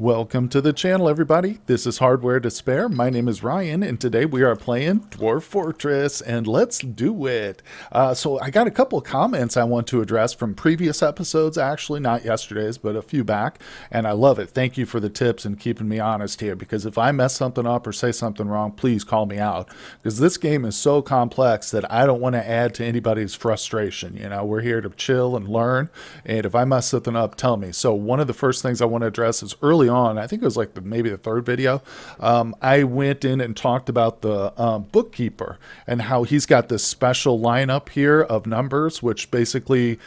Welcome to the channel, everybody. This is Hardware to Spare. My name is Ryan, and today we are playing Dwarf Fortress, and let's do it. So I got a couple of comments I want to address from previous episodes, actually, not yesterday's, but a few back, and I love it. Thank you for the tips and keeping me honest here, because if I mess something up or say something wrong, please call me out, because this game is so complex that I don't want to add to anybody's frustration. You know, we're here to chill and learn, and if I mess something up, tell me. So one of the first things I want to address is early on, I think it was like maybe the third video, I went in and talked about the bookkeeper and how he's got this special lineup here of numbers, which basically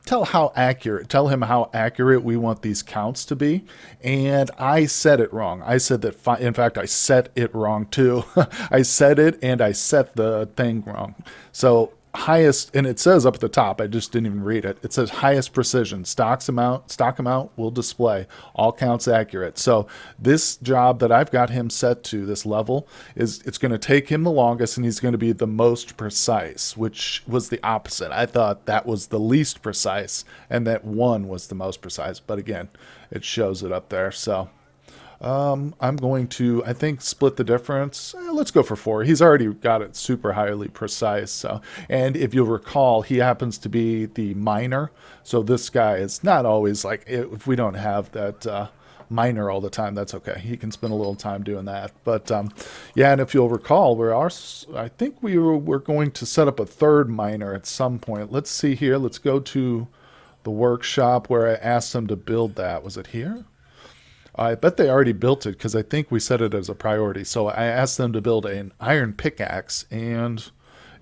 tell him how accurate we want these counts to be. And I said it wrong. I said that, in fact, I set it wrong too. I said it and I set the thing wrong. So highest, and it says up at the top, I just didn't even read it. It says highest precision, stock amount will display, all counts accurate. So this job that I've got him set to, this level, it's going to take him the longest, and he's going to be the most precise, which was the opposite. I thought that was the least precise, and that one was the most precise. But again, it shows it up there. So I'm going to, I think, split the difference. Let's go for 4. He's already got it super highly precise. So, and if you'll recall, he happens to be the miner. So this guy is not always like, if we don't have that miner all the time, that's okay. He can spend a little time doing that. But yeah, and if you'll recall, I think we're going to set up a third miner at some point. Let's see here. Let's go to the workshop where I asked them to build that. Was it here? I bet they already built it because I think we set it as a priority. So I asked them to build an iron pickaxe, and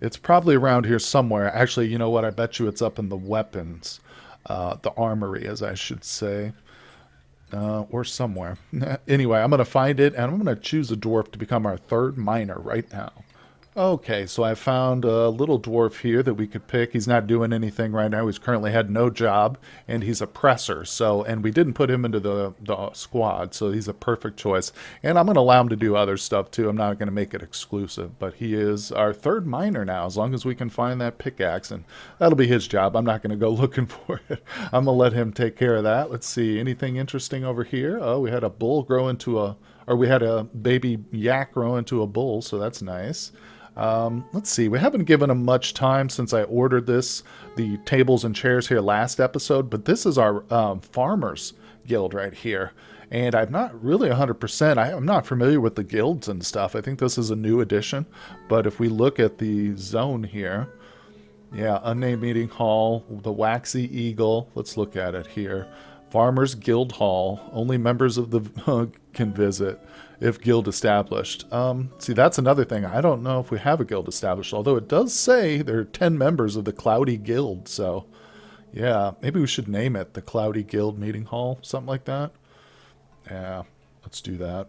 it's probably around here somewhere. Actually, you know what? I bet you it's up in the weapons, the armory, as I should say, or somewhere. Anyway, I'm going to find it, and I'm going to choose a dwarf to become our third miner right now. Okay, so I found a little dwarf here that we could pick. He's not doing anything right now. He's currently had no job, and he's a presser. So, and we didn't put him into the squad, so he's a perfect choice. And I'm going to allow him to do other stuff too. I'm not going to make it exclusive, but he is our third miner now, as long as we can find that pickaxe, and that'll be his job. I'm not going to go looking for it. I'm going to let him take care of that. Let's see, anything interesting over here? Oh, we had a bull grow into or we had a baby yak grow into a bull, so that's nice. Let's see, we haven't given him much time since I ordered the tables and chairs here last episode, but this is our farmers guild right here. And I'm not really 100%, I'm not familiar with the guilds and stuff. I think this is a new addition, but if we look at the zone here, yeah, unnamed meeting hall, the waxy eagle, let's look at it here. Farmers Guild Hall, only members of the can visit if guild established. See, that's another thing. I don't know if we have a guild established, although it does say there are 10 members of the Cloudy Guild. So, yeah, maybe we should name it the Cloudy Guild Meeting Hall, something like that. Yeah, let's do that.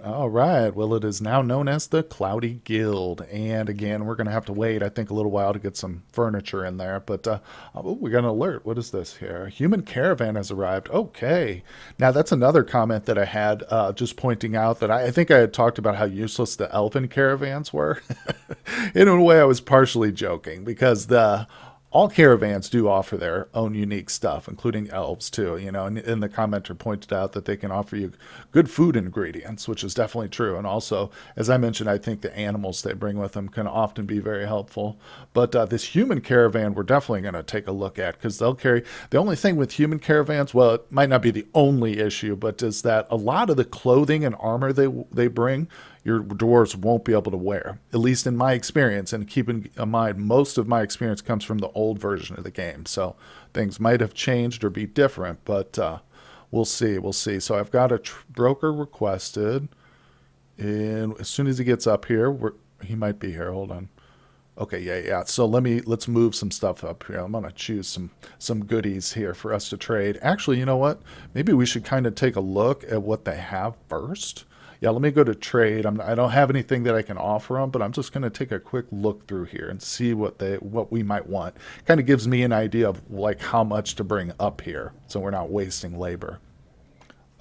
All right. Well, it is now known as the Cloudy Guild. And again, we're going to have to wait, I think, a little while to get some furniture in there. But oh, we got an alert. What is this here? Human caravan has arrived. Okay. Now, that's another comment that I had, just pointing out that I think I had talked about how useless the elven caravans were. In a way, I was partially joking because all caravans do offer their own unique stuff, including elves too, you know, and the commenter pointed out that they can offer you good food ingredients, which is definitely true. And also, as I mentioned, I think the animals they bring with them can often be very helpful. But this human caravan, we're definitely going to take a look at, because they'll carry, the only thing with human caravans, well, it might not be the only issue, but is that a lot of the clothing and armor they bring, your dwarves won't be able to wear, at least in my experience. And keeping in mind, most of my experience comes from the old version of the game. So things might have changed or be different, but we'll see. We'll see. So I've got a broker requested. And as soon as he gets up here, he might be here. Hold on. Okay, yeah. So let's move some stuff up here. I'm gonna choose some goodies here for us to trade. Actually, you know what? Maybe we should kind of take a look at what they have first. Yeah, let me go to trade. I don't have anything that I can offer them, but I'm just going to take a quick look through here and see what we might want. Kind of gives me an idea of like how much to bring up here, so we're not wasting labor.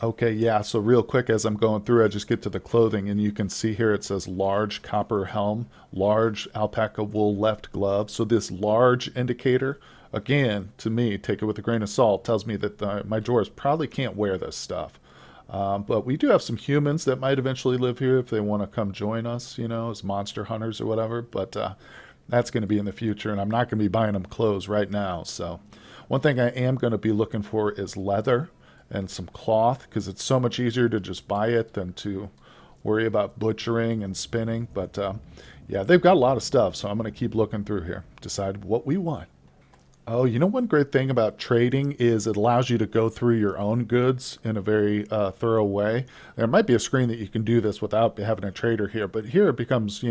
Okay, yeah, so real quick as I'm going through, I just get to the clothing, and you can see here it says large copper helm, large alpaca wool left glove. So this large indicator Again, to me, take it with a grain of salt, tells me that my dwarves probably can't wear this stuff. But we do have some humans that might eventually live here if they want to come join us, as monster hunters or whatever. But that's going to be in the future, and I'm not going to be buying them clothes right now. So one thing I am going to be looking for is leather and some cloth, because it's so much easier to just buy it than to worry about butchering and spinning. But yeah, they've got a lot of stuff, so I'm going to keep looking through here, decide what we want. Oh, one great thing about trading is it allows you to go through your own goods in a very thorough way. There might be a screen that you can do this without having a trader here, but here it becomes,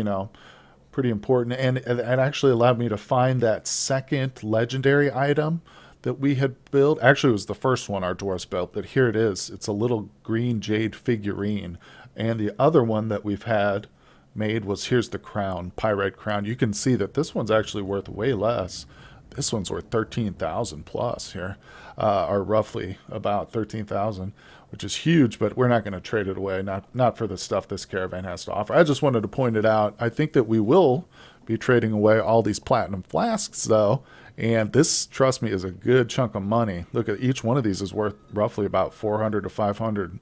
pretty important. And it actually allowed me to find that second legendary item that we had built. Actually, it was the first one our dwarves built, but here it is. It's a little green jade figurine. And the other one that we've had made was, here's the crown, pyrite crown. You can see that this one's actually worth way less. This one's worth 13,000 plus here, or roughly about 13,000, which is huge, but we're not going to trade it away, not for the stuff this caravan has to offer. I just wanted to point it out. I think that we will be trading away all these platinum flasks, though, and this, trust me, is a good chunk of money. Look at each one of these is worth roughly about 400 to 500,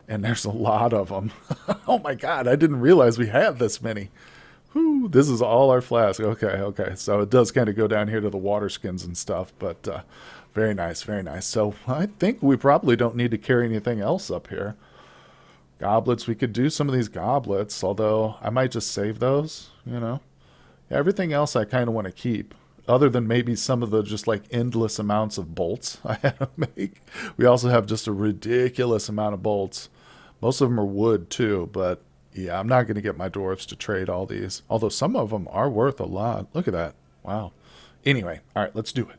and there's a lot of them. Oh my God, I didn't realize we had this many. Whew, this is all our flask. Okay. So it does kind of go down here to the water skins and stuff, but very nice, very nice. So I think we probably don't need to carry anything else up here. Goblets, we could do some of these goblets, although I might just save those, Everything else I kind of want to keep, other than maybe some of the just like endless amounts of bolts I had to make. We also have just a ridiculous amount of bolts. Most of them are wood too, but yeah, I'm not going to get my dwarves to trade all these. Although some of them are worth a lot. Look at that. Wow. Anyway, all right, let's do it.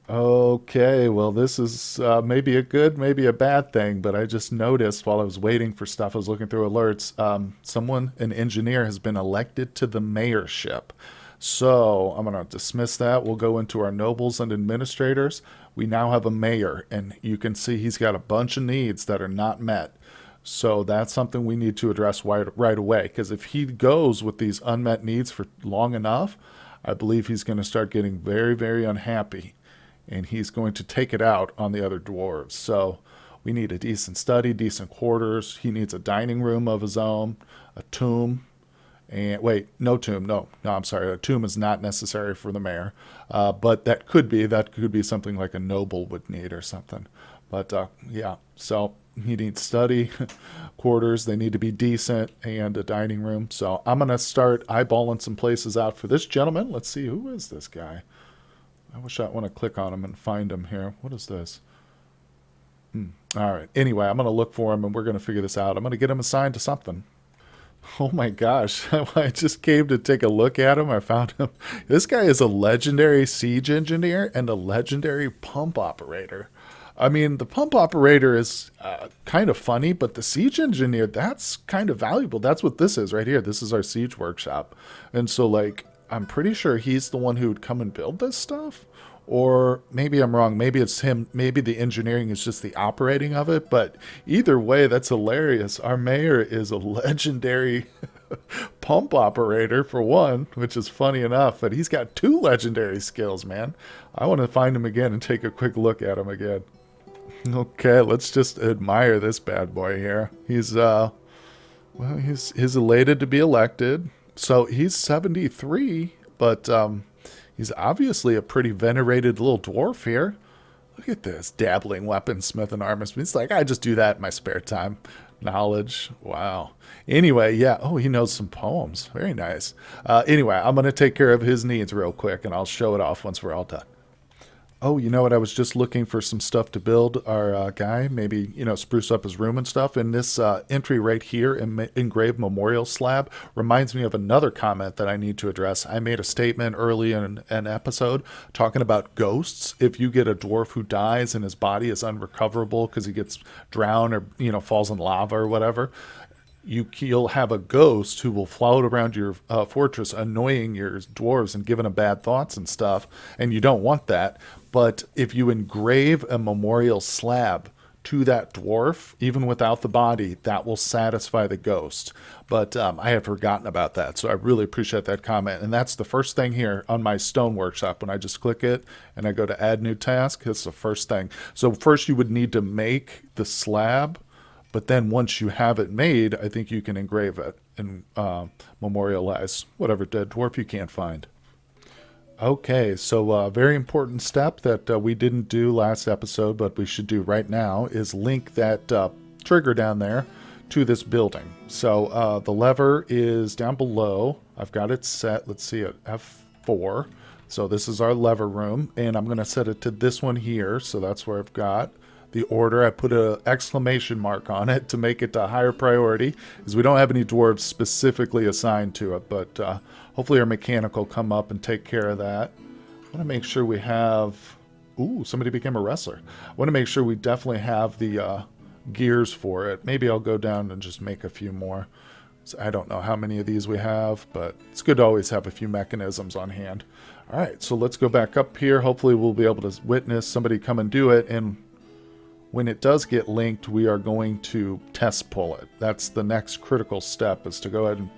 Okay, well, this is maybe a good, maybe a bad thing, but I just noticed while I was waiting for stuff, I was looking through alerts, an engineer, has been elected to the mayorship. So I'm going to dismiss that. We'll go into our nobles and administrators. We now have a mayor, and you can see he's got a bunch of needs that are not met. So that's something we need to address right away, because if he goes with these unmet needs for long enough, I believe he's going to start getting very, very unhappy, and he's going to take it out on the other dwarves. So we need a decent study, decent quarters. He needs a dining room of his own, a tomb. And wait, no tomb. No, I'm sorry. A tomb is not necessary for the mayor, but that could be something like a noble would need or something. But yeah, so he needs study, quarters. They need to be decent, and a dining room. So I'm going to start eyeballing some places out for this gentleman. Let's see, who is this guy? I wish I want to click on him and find him here. What is this? All right. Anyway, I'm going to look for him, and we're going to figure this out. I'm going to get him assigned to something. Oh my gosh. I just came to take a look at him. I found him. This guy is a legendary siege engineer and a legendary pump operator. I mean, the pump operator is kind of funny, but the siege engineer, that's kind of valuable. That's what this is right here. This is our siege workshop. And so, like, I'm pretty sure he's the one who would come and build this stuff. Or maybe I'm wrong. Maybe it's him. Maybe the engineering is just the operating of it. But either way, that's hilarious. Our mayor is a legendary pump operator, for one, which is funny enough. But he's got two legendary skills, man. I want to find him again and take a quick look at him again. Okay, let's just admire this bad boy here. He's elated to be elected. So he's 73, but he's obviously a pretty venerated little dwarf here. Look at this, dabbling weaponsmith and armorsmith. He's like, I just do that in my spare time. Knowledge, wow. Anyway, yeah, oh, he knows some poems. Very nice. Anyway, I'm going to take care of his needs real quick, and I'll show it off once we're all done. Oh, you know what? I was just looking for some stuff to build our guy. Maybe, spruce up his room and stuff. And this entry right here, engraved memorial slab, reminds me of another comment that I need to address. I made a statement early in an episode talking about ghosts. If you get a dwarf who dies and his body is unrecoverable because he gets drowned or, falls in lava or whatever, you'll have a ghost who will float around your fortress, annoying your dwarves and giving them bad thoughts and stuff, and you don't want that. But if you engrave a memorial slab to that dwarf, even without the body, that will satisfy the ghost. But I had forgotten about that, so I really appreciate that comment. And that's the first thing here on my stone workshop. When I just click it and I go to add new task, it's the first thing. So first you would need to make the slab, but then once you have it made, I think you can engrave it and memorialize whatever dead dwarf you can't find. Okay, so a very important step that we didn't do last episode, but we should do right now, is link that trigger down there to this building. So the lever is down below. I've got it set, let's see, at F4. So this is our lever room, and I'm going to set it to this one here. So that's where I've got the order. I put an exclamation mark on it to make it a higher priority, because we don't have any dwarves specifically assigned to it, but hopefully our mechanic will come up and take care of that. I want to make sure we have... Ooh, somebody became a wrestler. I want to make sure we definitely have the gears for it. Maybe I'll go down and just make a few more. So I don't know how many of these we have, but it's good to always have a few mechanisms on hand. All right, so let's go back up here. Hopefully we'll be able to witness somebody come and do it, and when it does get linked, we are going to test pull it. That's the next critical step, is to go ahead and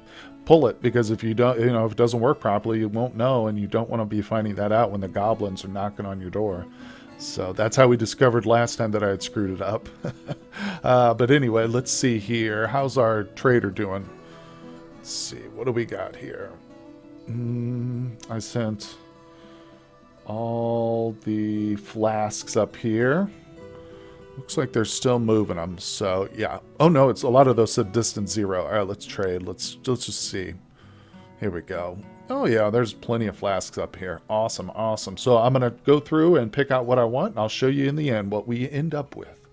pull it, because if you don't, if it doesn't work properly, you won't know, and you don't want to be finding that out when the goblins are knocking on your door. So that's how we discovered last time that I had screwed it up. But anyway, let's see here. How's our trader doing? Let's see. What do we got here? I sent all the flasks up here. Looks like they're still moving them. So yeah. Oh no, it's a lot of those said distance 0. All right, let's trade. Let's just see. Here we go. Oh yeah, there's plenty of flasks up here. Awesome, awesome. So I'm gonna go through and pick out what I want, and I'll show you in the end what we end up with.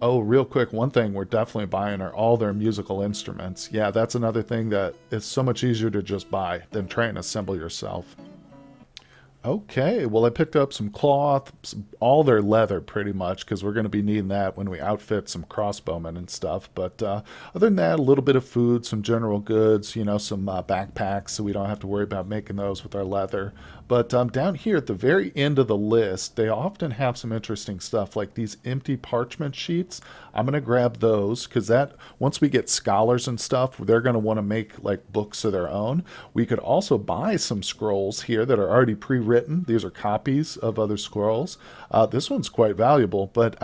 Oh, real quick, one thing we're definitely buying are all their musical instruments. Yeah, that's another thing that is so much easier to just buy than try and assemble yourself. Okay, well I picked up some cloth, all their leather pretty much, because we're going to be needing that when we outfit some crossbowmen and stuff. But other than that, a little bit of food, some general goods, you know, some backpacks, so we don't have to worry about making those with our leather. But down here at the very end of the list, they often have some interesting stuff, like these empty parchment sheets. I'm going to grab those, because that, once we get scholars and stuff, they're going to want to make like books of their own. We could also buy some scrolls here that are already pre-written. These are copies of other scrolls. This one's quite valuable, but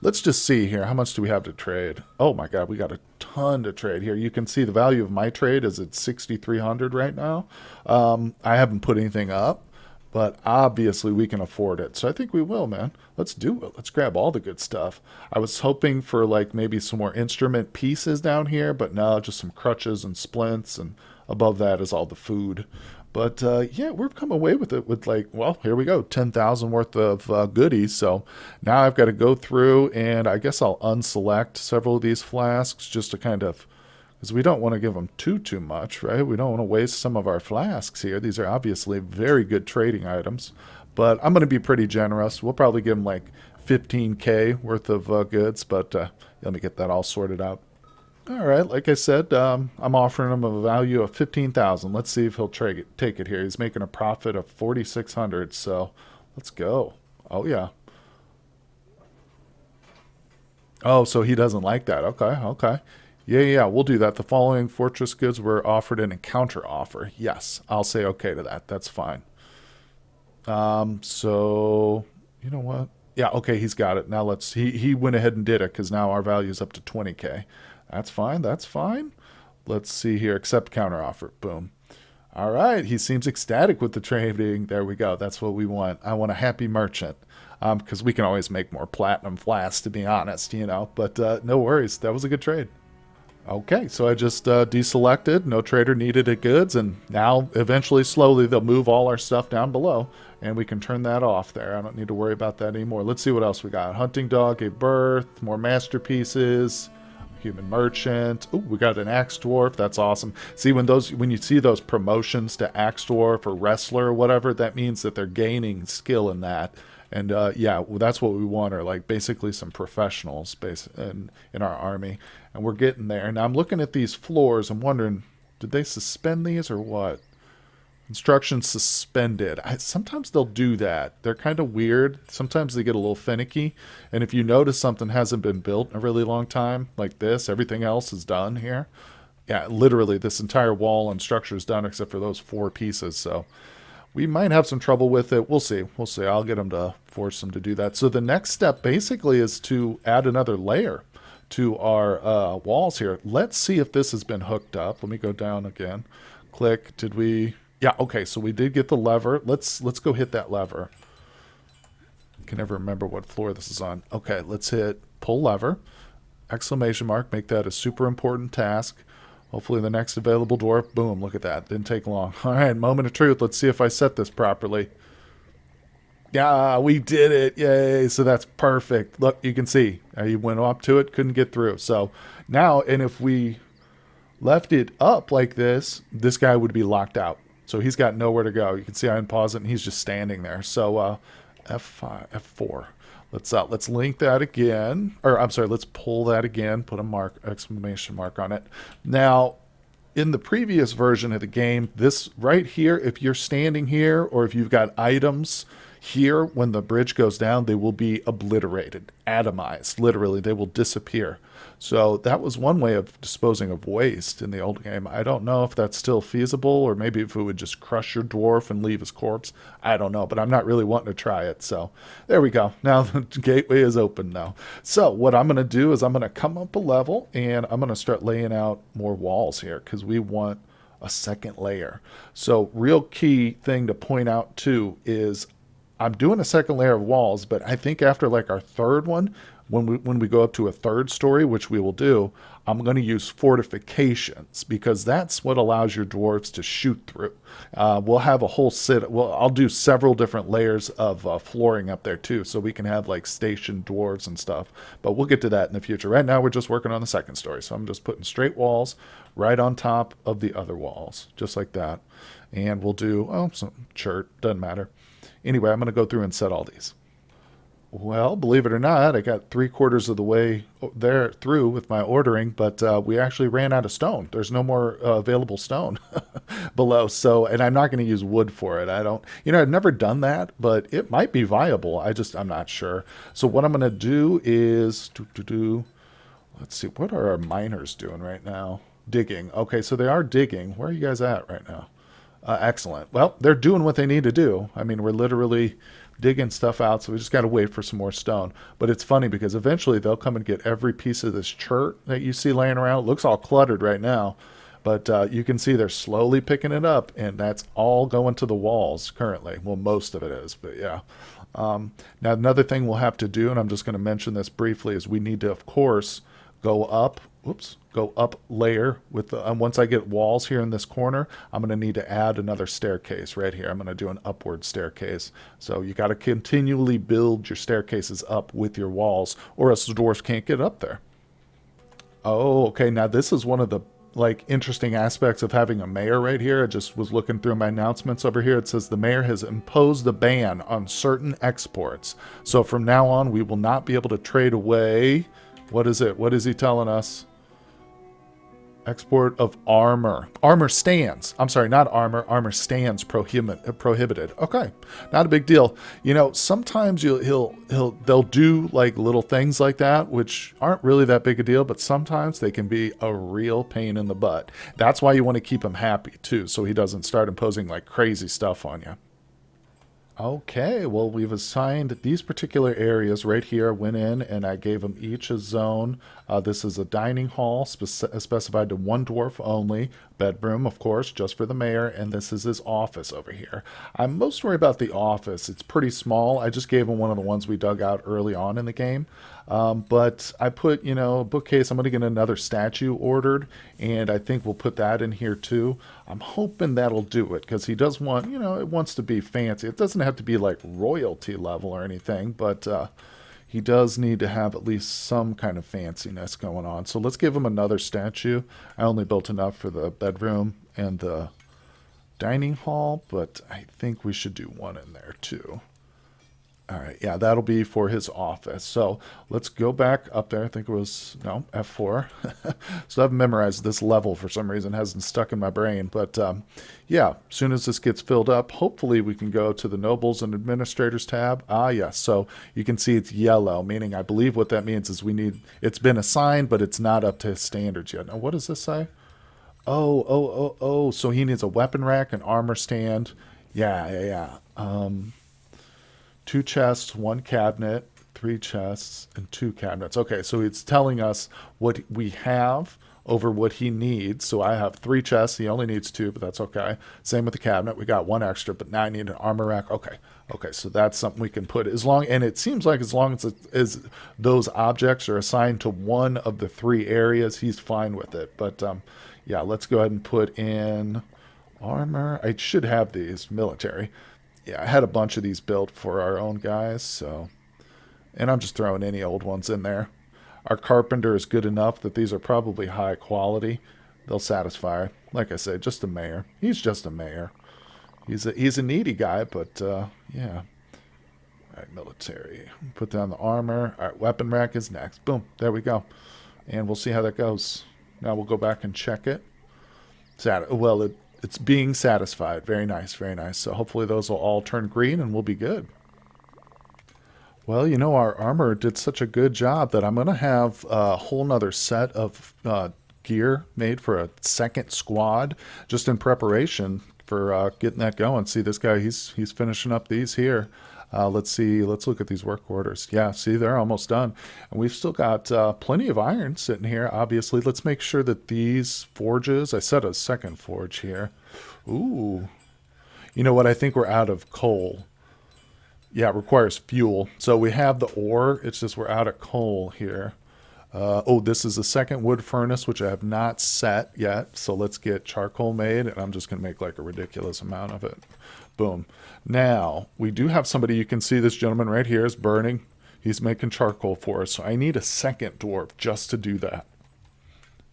let's just see here. How much do we have to trade? Oh my god, we got a ton to trade here. You can see the value of my trade is at 6,300 right now. I haven't put anything up, but obviously we can afford it. So I think we will, man. Let's do it. Let's grab all the good stuff. I was hoping for like maybe some more instrument pieces down here, but no, just some crutches and splints, and above that is all the food. But yeah, we've come away with it with like, well, here we go, 10,000 worth of goodies. So now I've got to go through, and I guess I'll unselect several of these flasks just to kind of, because we don't want to give them too much, right? We don't want to waste some of our flasks here. These are obviously very good trading items, but I'm going to be pretty generous. We'll probably give them like 15K worth of goods, but let me get that all sorted out. All right, like I said, I'm offering him a value of 15,000. Let's see if he'll take it here. He's making a profit of 4,600, so let's go. Oh yeah. Oh, so he doesn't like that. Okay. Yeah, we'll do that. The following fortress goods were offered in a counter offer. Yes, I'll say okay to that. That's fine. So you know what? Yeah, okay, he's got it. Now let's. He went ahead and did it, because now our value is up to 20K. That's fine. That's fine. Let's see here. Accept counteroffer. Boom. All right. He seems ecstatic with the trading. There we go. That's what we want. I want a happy merchant, because we can always make more platinum flasks, to be honest, you know. But no worries. That was a good trade. Okay, so I just deselected. No trader needed at goods, and now eventually, slowly, they'll move all our stuff down below, and we can turn that off there. I don't need to worry about that anymore. Let's see what else we got. Hunting dog gave birth. More masterpieces. Human merchant. Oh, we got an axe dwarf. That's awesome. See, when you see those promotions to axe dwarf or wrestler or whatever, that means that they're gaining skill in that. And yeah, well, that's what we want, are like basically some professionals in our army. And we're getting there. Now I'm looking at these floors. I'm wondering, did they suspend these or what? Instructions suspended. Sometimes they'll do that. They're kind of weird. Sometimes they get a little finicky. And if you notice something hasn't been built in a really long time, like this, everything else is done here. Yeah, literally, this entire wall and structure is done except for those 4 pieces. So we might have some trouble with it. We'll see. We'll see. I'll get them to force them to do that. So the next step basically is to add another layer to our walls here. Let's see if this has been hooked up. Let me go down again. Click. Did we? Yeah, okay, so we did get the lever. Let's go hit that lever. I can never remember what floor this is on. Okay, let's hit pull lever. Exclamation mark. Make that a super important task. Hopefully the next available dwarf. Boom, look at that. Didn't take long. All right, moment of truth. Let's see if I set this properly. Yeah, we did it. Yay. So that's perfect. Look, you can see. I went up to it, couldn't get through. So now, and if we left it up like this guy would be locked out. So he's got nowhere to go. You can see I unpause it, and he's just standing there. So F5, F4. Let's link that again. Or I'm sorry, let's pull that again. Put a exclamation mark on it. Now, in the previous version of the game, this right here, if you're standing here or if you've got items here, when the bridge goes down, they will be obliterated, atomized. Literally, they will disappear. So that was one way of disposing of waste in the old game. I don't know if that's still feasible, or maybe if it would just crush your dwarf and leave his corpse. I don't know, but I'm not really wanting to try it. So there we go. Now the gateway is open now. So what I'm going to do is I'm going to come up a level, and I'm going to start laying out more walls here because we want a second layer. So real key thing to point out too is I'm doing a second layer of walls, but I think after like our third one, when we go up to a third story, which we will do, I'm going to use fortifications because that's what allows your dwarves to shoot through. We'll have a whole I'll do several different layers of flooring up there too, so we can have like stationed dwarves and stuff. But we'll get to that in the future. Right now, we're just working on the second story, so I'm just putting straight walls right on top of the other walls, just like that. And we'll do some chert, doesn't matter. Anyway, I'm going to go through and set all these. Well, believe it or not, I got 3/4 of the way there through with my ordering, but we actually ran out of stone. There's no more available stone below. So, and I'm not going to use wood for it. I've never done that, but it might be viable. I'm not sure. So what I'm going to do is let's see, what are our miners doing right now? Digging. Okay, so they are digging. Where are you guys at right now? Excellent. Well, they're doing what they need to do. I mean, we're literally digging stuff out, so we just got to wait for some more stone. But it's funny because eventually they'll come and get every piece of this chert that you see laying around. It looks all cluttered right now, but you can see they're slowly picking it up, and that's all going to the walls currently. Well, most of it is, but yeah. Now, another thing we'll have to do, and I'm just going to mention this briefly, is we need to, of course, go up layer with once I get walls here in this corner, I'm going to need to add another staircase right here. I'm going to do an upward staircase. So you got to continually build your staircases up with your walls, or else the dwarves can't get up there. Oh, okay. Now this is one of the interesting aspects of having a mayor right here. I just was looking through my announcements over here. It says the mayor has imposed a ban on certain exports. So from now on, we will not be able to trade away. What is it? What is he telling us? Export of armor. Armor stands. I'm sorry, not armor. Armor stands prohibited. Okay, not a big deal. Sometimes they'll do like little things like that, which aren't really that big a deal, but sometimes they can be a real pain in the butt. That's why you want to keep him happy too, so he doesn't start imposing like crazy stuff on you. Okay, well, we've assigned these particular areas right here. Went in and I gave them each a zone. This is a dining hall specified to one dwarf only. Bedroom, of course, just for the mayor. And this is his office over here. I'm most worried about the office. It's pretty small. I just gave him one of the ones we dug out early on in the game. But I put, a bookcase. I'm going to get another statue ordered, and I think we'll put that in here too. I'm hoping that'll do it because he does want, it wants to be fancy. It doesn't have to be like royalty level or anything, but he does need to have at least some kind of fanciness going on. So let's give him another statue. I only built enough for the bedroom and the dining hall, but I think we should do one in there too. All right, yeah, that'll be for his office. So let's go back up there. I think it was, no, F4. So I've memorized this level for some reason, it hasn't stuck in my brain. But yeah, as soon as this gets filled up, hopefully we can go to the Nobles and Administrators tab. Ah, yes. So you can see it's yellow, meaning I believe what that means is it's been assigned, but it's not up to his standards yet. Now, what does this say? Oh. So he needs a weapon rack, an armor stand. Yeah. Two chests, one cabinet, three chests, and two cabinets. Okay, so it's telling us what we have over what he needs. So I have three chests. He only needs two, but that's okay. Same with the cabinet. We got one extra, but now I need an armor rack. Okay. So that's something we can put and it seems like as long as those objects are assigned to one of the three areas, he's fine with it. But yeah, let's go ahead and put in armor. I should have these military. Yeah, I had a bunch of these built for our own guys, so. And I'm just throwing any old ones in there. Our carpenter is good enough that these are probably high quality. They'll satisfy. Like I said, just a mayor. He's just a mayor. He's a needy guy, but yeah. All right, military. Put down the armor. All right, weapon rack is next. Boom, there we go. And we'll see how that goes. Now we'll go back and check it. It's being satisfied. Very nice, very nice. So hopefully those will all turn green and we'll be good. Well, our armor did such a good job that I'm going to have a whole nother set of gear made for a second squad just in preparation for getting that going. See, this guy, he's finishing up these here. Let's see. Let's look at these work orders. Yeah, see, they're almost done. And we've still got plenty of iron sitting here, obviously. Let's make sure that these forges, I set a second forge here. Ooh. You know what? I think we're out of coal. Yeah, it requires fuel. So we have the ore. It's just we're out of coal here. This is the second wood furnace, which I have not set yet. So let's get charcoal made, and I'm just going to make like a ridiculous amount of it. Boom. Now, we do have somebody, you can see this gentleman right here is burning. He's making charcoal for us. So I need a second dwarf just to do that.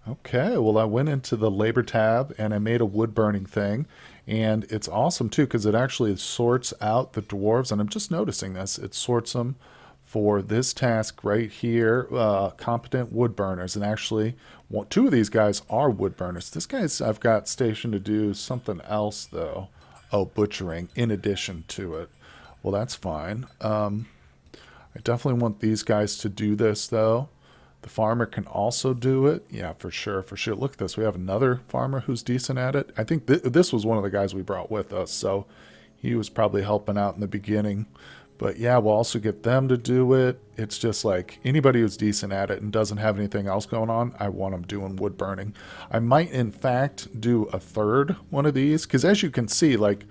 Okay, well, I went into the labor tab and I made a wood burning thing. And it's awesome too because it actually sorts out the dwarves. And I'm just noticing this. It sorts them for this task right here, competent wood burners. And actually, two of these guys are wood burners. This guy's I've got stationed to do something else though. Oh, butchering in addition to it. Well, that's fine. I definitely want these guys to do this, though. The farmer can also do it. Yeah, for sure. Look at this. We have another farmer who's decent at it. I think this was one of the guys we brought with us, so he was probably helping out in the beginning. But yeah, we'll also get them to do it. It's just like anybody who's decent at it and doesn't have anything else going on, I want them doing wood burning. I might, in fact, do a third one of these because as you can see, like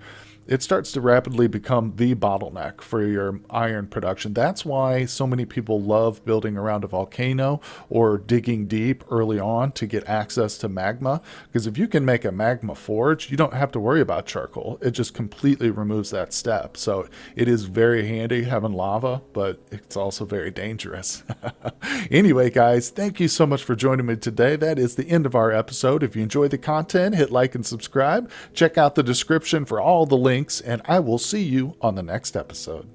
it starts to rapidly become the bottleneck for your iron production. That's why so many people love building around a volcano or digging deep early on to get access to magma. Because if you can make a magma forge, you don't have to worry about charcoal. It just completely removes that step. So it is very handy having lava, but it's also very dangerous. Anyway, guys, thank you so much for joining me today. That is the end of our episode. If you enjoyed the content, hit like and subscribe. Check out the description for all the links, and I will see you on the next episode.